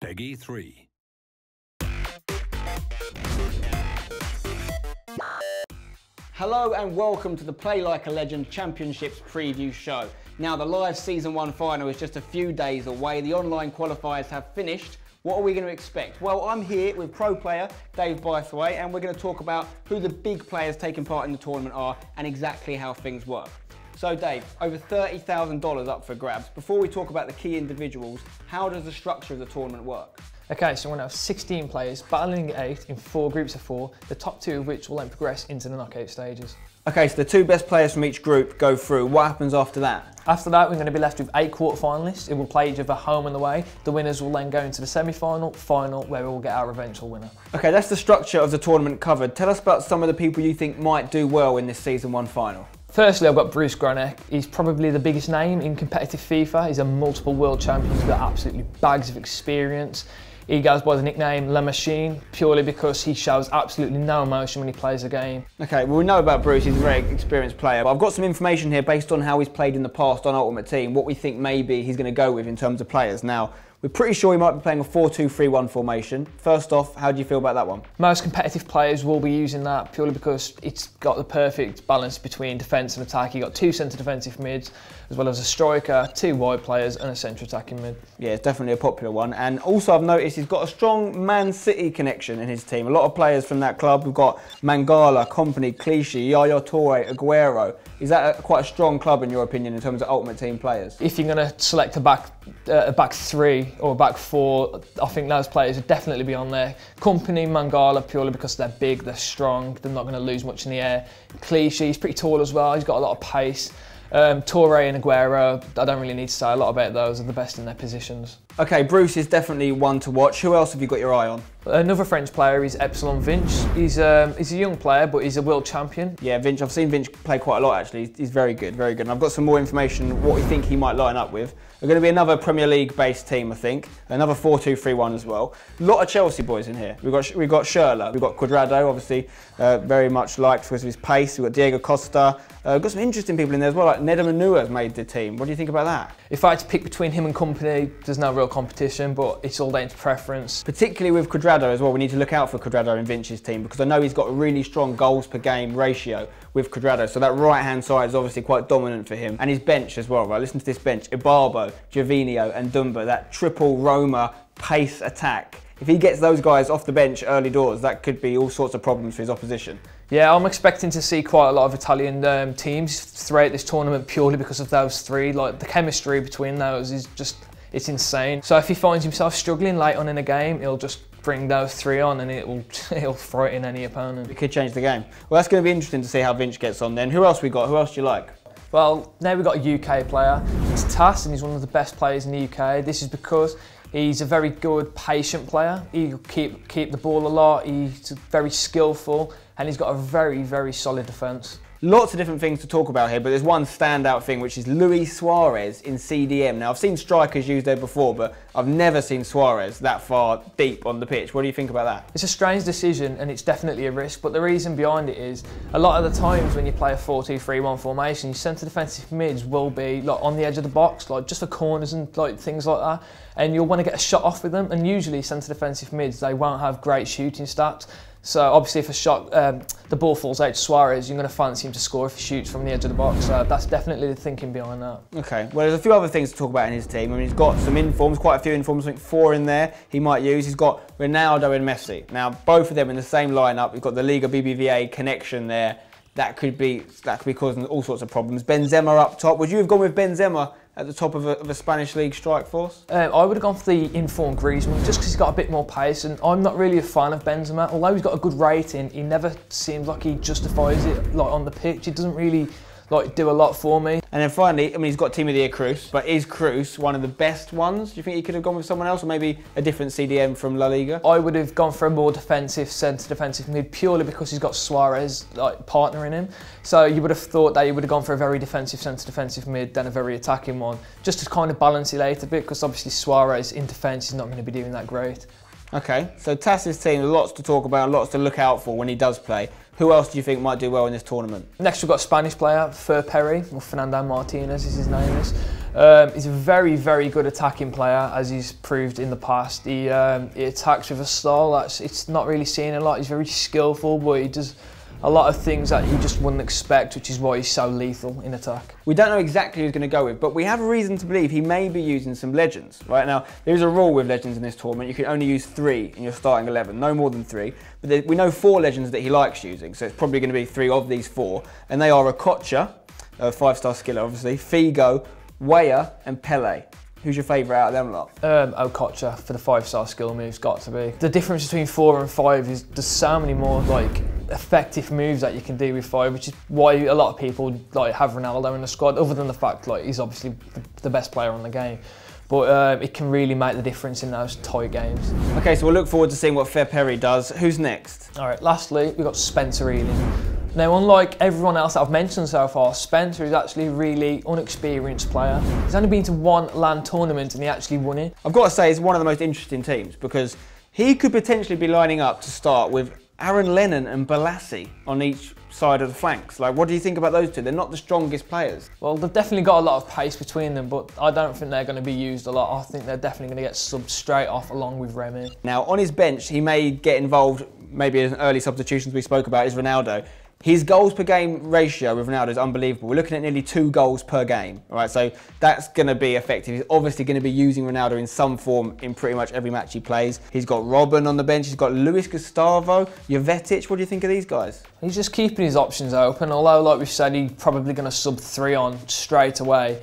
Peggy 3. Hello and welcome to the Play Like a Legend Championships preview show. Now the live Season 1 final is just a few days away. The online qualifiers have finished. What are we going to expect? Well, I'm here with pro player Dave Bytheway and we're going to talk about who the big players taking part in the tournament are and exactly how things work. So Dave, over $30,000 up for grabs. Before we talk about the key individuals, how does the structure of the tournament work? Okay, so we're going to have 16 players battling it out in 4 groups of 4, the top 2 of which will then progress into the knockout stages. Okay, so the 2 best players from each group go through. What happens after that? After that, we're going to be left with 8 quarter-finalists. It will play each other home and away. The winners will then go into the semi-final, final, where we will get our eventual winner. Okay, that's the structure of the tournament covered. Tell us about some of the people you think might do well in this Season 1 final. Firstly, I've got Bruce Gronek. He's probably the biggest name in competitive FIFA. He's a multiple world champion. He's got absolutely bags of experience. He goes by the nickname La Machine, purely because he shows absolutely no emotion when he plays a game. Okay, well we know about Bruce, he's a very experienced player, but I've got some information here based on how he's played in the past on Ultimate Team, what we think maybe he's going to go with in terms of players. Now, we're pretty sure he might be playing a 4-2-3-1 formation. First off, how do you feel about that one? Most competitive players will be using that purely because it's got the perfect balance between defence and attack. You've got 2 centre defensive mids, as well as a striker, 2 wide players and a central attacking mid. Yeah, it's definitely a popular one. And also I've noticed he's got a strong Man City connection in his team. A lot of players from that club. We've got Mangala, Kompany, Clichy, Yaya Toure, Aguero. Is that quite a strong club in your opinion in terms of Ultimate Team players? If you're going to select a back 3 or a back 4, I think those players would definitely be on there. Kompany, Mangala, purely because they're big, they're strong, they're not going to lose much in the air. Clichy, he's pretty tall as well, he's got a lot of pace. Toure and Aguero, I don't really need to say a lot about those, are the best in their positions. Okay, Bruce is definitely one to watch. Who else have you got your eye on? Another French player is Epsilon Vinch. He's a young player, but he's a world champion. Yeah, Vinch, I've seen Vinch play quite a lot actually. He's very good, very good. And I've got some more information what we think he might line up with. We're going to be another Premier League based team, I think. Another 4-2-3-1 as well. A lot of Chelsea boys in here. We've got Schürrle, we've got Cuadrado, obviously very much liked because of his pace. We've got Diego Costa. We've got some interesting people in there as well, like Nedum has made the team. What do you think about that? If I had to pick between him and Kompany, there's no real competition, but it's all down to preference. Particularly with Cuadrado as well, we need to look out for Cuadrado in Vinch's team because I know he's got a really strong goals per game ratio with Cuadrado, so that right hand side is obviously quite dominant for him. And his bench as well, right? Listen to this bench, Ibarbo, Gervinho and Dumba, that triple Roma pace attack. If he gets those guys off the bench early doors, that could be all sorts of problems for his opposition. Yeah, I'm expecting to see quite a lot of Italian teams throughout this tournament purely because of those 3. Like the chemistry between those is just, it's insane. So if he finds himself struggling late on in a game, he'll just bring those 3 on and it'll frighten any opponent. It could change the game. Well, that's going to be interesting to see how Vinch gets on then. Who else we got? Who else do you like? Well, now we've got a UK player. It's Tass and he's one of the best players in the UK. This is because he's a very good, patient player. He'll keep the ball a lot. He's very skillful and he's got a very, very solid defence. Lots of different things to talk about here, but there's one standout thing, which is Luis Suarez in CDM. Now, I've seen strikers used there before, but I've never seen Suarez that far deep on the pitch. What do you think about that? It's a strange decision, and it's definitely a risk, but the reason behind it is, a lot of the times when you play a 4-2-3-1 formation, your centre defensive mids will be like on the edge of the box, like just for corners and like things like that, and you'll want to get a shot off with them, and usually centre defensive mids, they won't have great shooting stats. So obviously if a shot, the ball falls out to Suarez, you're going to fancy him to score if he shoots from the edge of the box. So that's definitely the thinking behind that. Okay, well there's a few other things to talk about in his team. I mean, he's got some informs, quite a few informs, I think 4 in there he might use. He's got Ronaldo and Messi. Now both of them in the same lineup. We've got the Liga BBVA connection there. That could be causing all sorts of problems. Benzema up top. Would you have gone with Benzema at the top of a Spanish league strike force? I would have gone for the informed Griezmann just because he's got a bit more pace, and I'm not really a fan of Benzema. Although he's got a good rating, he never seems like he justifies it like on the pitch. He doesn't really like do a lot for me. And then finally, I mean, he's got Team of the Year Kroos, but is Kroos one of the best ones? Do you think he could have gone with someone else, or maybe a different CDM from La Liga? I would have gone for a more defensive centre defensive mid purely because he's got Suarez like partnering him. So you would have thought that he would have gone for a very defensive centre defensive mid than a very attacking one, just to kind of balance it out a bit, because obviously Suarez in defence is not going to be doing that great. Okay, so Tass's team, lots to talk about, lots to look out for when he does play. Who else do you think might do well in this tournament? Next we've got a Spanish player, Fer Perry, or Fernando Martinez as his name is. He's a very, very good attacking player, as he's proved in the past. He attacks with a style it's not really seen a lot. He's very skillful, but he does a lot of things that you just wouldn't expect, which is why he's so lethal in attack. We don't know exactly who he's going to go with, but we have a reason to believe he may be using some legends. Right now, there's a rule with legends in this tournament. You can only use 3 in your starting 11, no more than 3. But we know 4 legends that he likes using, so it's probably going to be 3 of these 4. And they are Okocha, a 5-star skiller obviously, Figo, Weah and Pele. Who's your favourite out of them lot? Okocha for the 5-star skill moves, got to be. The difference between 4 and 5 is there's so many more like effective moves that you can do with 5, which is why a lot of people like have Ronaldo in the squad, other than the fact like he's obviously the best player on the game. But it can really make the difference in those tight games. Okay, so we'll look forward to seeing what Perry does. Who's next? All right, lastly, we've got Spencer Ealing. Now, unlike everyone else that I've mentioned so far, Spencer is actually a really unexperienced player. He's only been to 1 LAN tournament and he actually won it. I've got to say, it's one of the most interesting teams because he could potentially be lining up to start with Aaron Lennon and Balassi on each side of the flanks. Like, what do you think about those two? They're not the strongest players. Well, they've definitely got a lot of pace between them, but I don't think they're going to be used a lot. I think they're definitely going to get subbed straight off along with Remy. Now, on his bench, he may get involved, maybe in early substitutions we spoke about, is Ronaldo. His goals per game ratio with Ronaldo is unbelievable. We're looking at nearly 2 goals per game, all right? So that's going to be effective. He's obviously going to be using Ronaldo in some form in pretty much every match he plays. He's got Robben on the bench. He's got Luis Gustavo, Jovetic. What do you think of these guys? He's just keeping his options open, although, like we've said, he's probably going to sub 3 on straight away.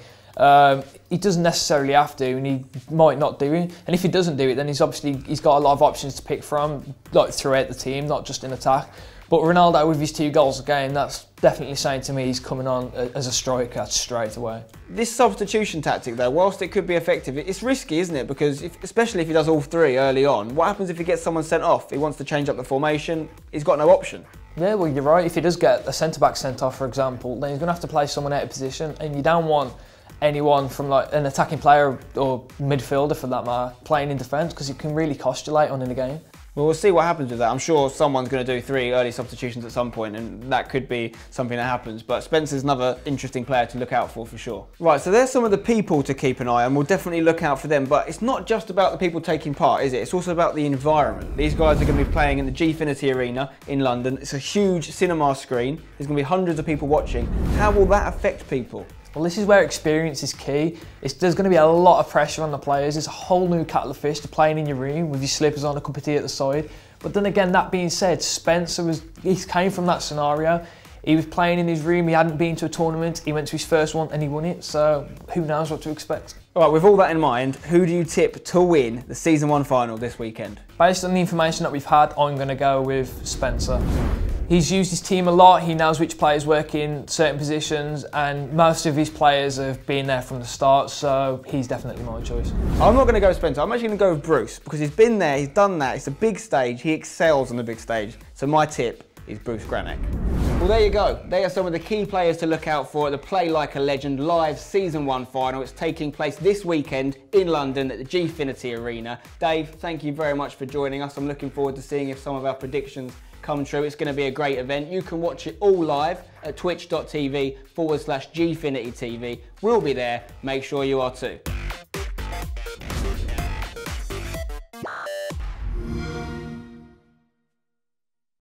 He doesn't necessarily have to, and he might not do it. And if he doesn't do it, then he's got a lot of options to pick from, like throughout the team, not just in attack. But Ronaldo with his 2 goals a game, that's definitely saying to me he's coming on as a striker straight away. This substitution tactic though, whilst it could be effective, it's risky, isn't it? Because especially if he does all 3 early on, what happens if he gets someone sent off? He wants to change up the formation, he's got no option. Yeah, well, you're right. If he does get a centre-back sent off, for example, then he's going to have to play someone out of position, and you don't want anyone from like an attacking player or midfielder for that matter playing in defence, because it can really cost you late on in the game. Well, we'll see what happens with that. I'm sure someone's going to do 3 early substitutions at some point, and that could be something that happens. But Spencer's another interesting player to look out for sure. Right, so there's some of the people to keep an eye on. We'll definitely look out for them. But it's not just about the people taking part, is it? It's also about the environment. These guys are going to be playing in the Gfinity Arena in London. It's a huge cinema screen. There's going to be hundreds of people watching. How will that affect people? Well, this is where experience is key. There's going to be a lot of pressure on the players. It's a whole new kettle of fish to playing in your room with your slippers on, a cup of tea at the side. But then again, that being said, Spencer he came from that scenario. He was playing in his room, he hadn't been to a tournament, he went to his first one and he won it, so who knows what to expect. All right, with all that in mind, who do you tip to win the Season 1 final this weekend? Based on the information that we've had, I'm going to go with Spencer. He's used his team a lot, he knows which players work in certain positions, and most of his players have been there from the start, so he's definitely my choice. I'm not going to go with Spencer, I'm actually going to go with Bruce, because he's been there, he's done that, it's a big stage, he excels on the big stage, so my tip is Bruce Granek. Well, there you go. They are some of the key players to look out for at the Play Like a Legend live Season 1 final. It's taking place this weekend in London at the Gfinity Arena. Dave, thank you very much for joining us. I'm looking forward to seeing if some of our predictions come true. It's going to be a great event. You can watch it all live at twitch.tv/GFinityTV. We'll be there. Make sure you are too.